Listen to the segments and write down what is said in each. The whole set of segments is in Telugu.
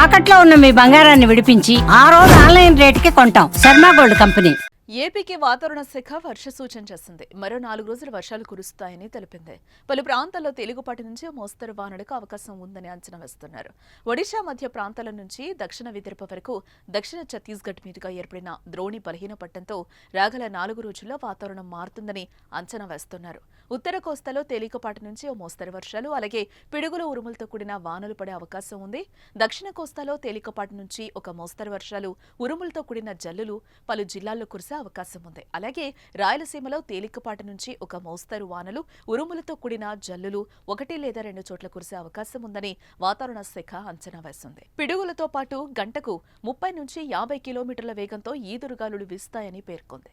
తాకట్లో ఉన్న మీ బంగారాన్ని విడిపించి ఆ రోజు ఆన్లైన్ రేటుకి కొంటాం. Sharma gold company. ఏపీకి వాతావరణ శాఖ వర్ష సూచన చేసింది. మరో 4 రోజులు వర్షాలు కురుస్తాయని తెలిపింది. పలు ప్రాంతాల్లో తేలికపాటి నుంచి మోస్తరు వానలకు అవకాశం ఉందని అంచనా వేస్తున్నారు. ఒడిశా మధ్య ప్రాంతాల నుంచి దక్షిణ విదర్భ వరకు దక్షిణ ఛత్తీస్గఢ్ మీదుగా ఏర్పడిన ద్రోణి బలహీనపడటంతో రాగల 4 రోజుల్లో వాతావరణం మారుతుందని అంచనా వేస్తున్నారు. ఉత్తర కోస్తాలో తేలికపాటి నుంచి మోస్తరు వర్షాలు, అలాగే పిడుగులు ఉరుములతో కూడిన వానలు పడే అవకాశం ఉంది. దక్షిణ కోస్తాలో తేలికపాటి నుంచి ఒక మోస్తరు వర్షాలు, ఉరుములతో కూడిన జల్లులు పలు జిల్లాల్లో కురిసే అవకాశం ఉంది. అలాగే రాయలసీమలో తేలికపాటి నుంచి ఒక మోస్తరు వానలు, ఉరుములతో కూడిన జల్లులు 1 లేదా 2 చోట్ల కురిసే అవకాశం ఉందని వాతావరణ శాఖ అంచనా వేసింది. పిడుగులతో పాటు గంటకు 30 నుంచి 50 కిలోమీటర్ల వేగంతో ఈదురుగాలులు వీస్తాయని పేర్కొంది.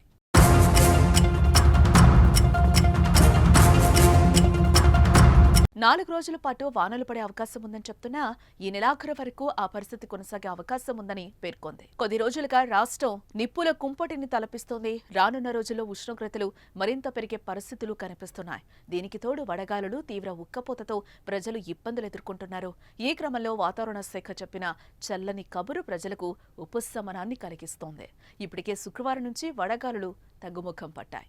4 రోజుల పాటు వానలు పడే అవకాశం ఉందని చెప్తున్నా ఈ నెలాఖరు వరకు ఆ పరిస్థితి కొనసాగే అవకాశం ఉందని పేర్కొంది. కొద్ది రోజులుగా రాష్ట్రం నిప్పుల కుంపటిని తలపిస్తోంది. రానున్న రోజుల్లో ఉష్ణోగ్రతలు మరింత పెరిగే పరిస్థితులు కనిపిస్తున్నాయి. దీనికి తోడు వడగాలులు, తీవ్ర ఉక్కపోతతో ప్రజలు ఇబ్బందులు ఎదుర్కొంటున్నారు. ఈ క్రమంలో వాతావరణ శాఖ చెప్పిన చల్లని కబురు ప్రజలకు ఉపశమనాన్ని కలిగిస్తోంది. ఇప్పటికే శుక్రవారం నుంచి వడగాలులు తగ్గుముఖం పట్టాయి.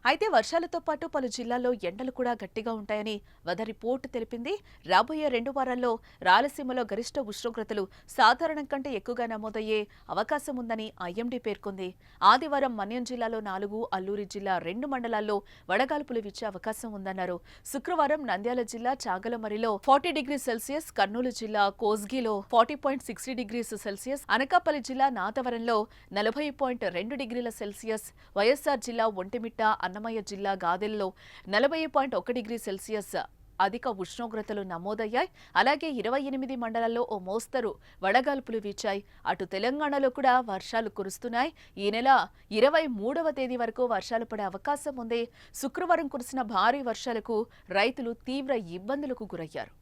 అయితే వర్షాలతో పాటు పలు జిల్లాల్లో ఎండలు కూడా గట్టిగా ఉంటాయని వెదర్ రిపోర్ట్ తెలిపింది. రాబోయే 2 వారాల్లో రాయలసీమలో గరిష్ట ఉష్ణోగ్రతలు సాధారణం కంటే ఎక్కువగా నమోదయ్యే అవకాశం ఉందని ఐఎండీ పేర్కొంది. ఆదివారం మన్యం జిల్లాలో 4, అల్లూరి జిల్లా 2 మండలాల్లో వడగాల్పులు వీచే అవకాశం ఉందన్నారు. శుక్రవారం నంద్యాల జిల్లా చాగలమరిలో 40°C, కర్నూలు జిల్లా కోస్గిలో 40.60°C, అనకాపల్లి జిల్లా నాతవరంలో 40.2°C, వైఎస్ఆర్ జిల్లా ఒంటిమిట్ట, అన్నమయ్య జిల్లా గాదెల్లో 40.1°C అధిక ఉష్ణోగ్రతలు నమోదయ్యాయి. అలాగే 28 మండలాల్లో ఓ మోస్తరు వడగాల్పులు వీచాయి. అటు తెలంగాణలో కూడా వర్షాలు కురుస్తున్నాయి. ఈ నెల 23వ తేదీ వరకు వర్షాలు పడే అవకాశం ఉంది. శుక్రవారం కురిసిన భారీ వర్షాలకు రైతులు తీవ్ర ఇబ్బందులకు గురయ్యారు.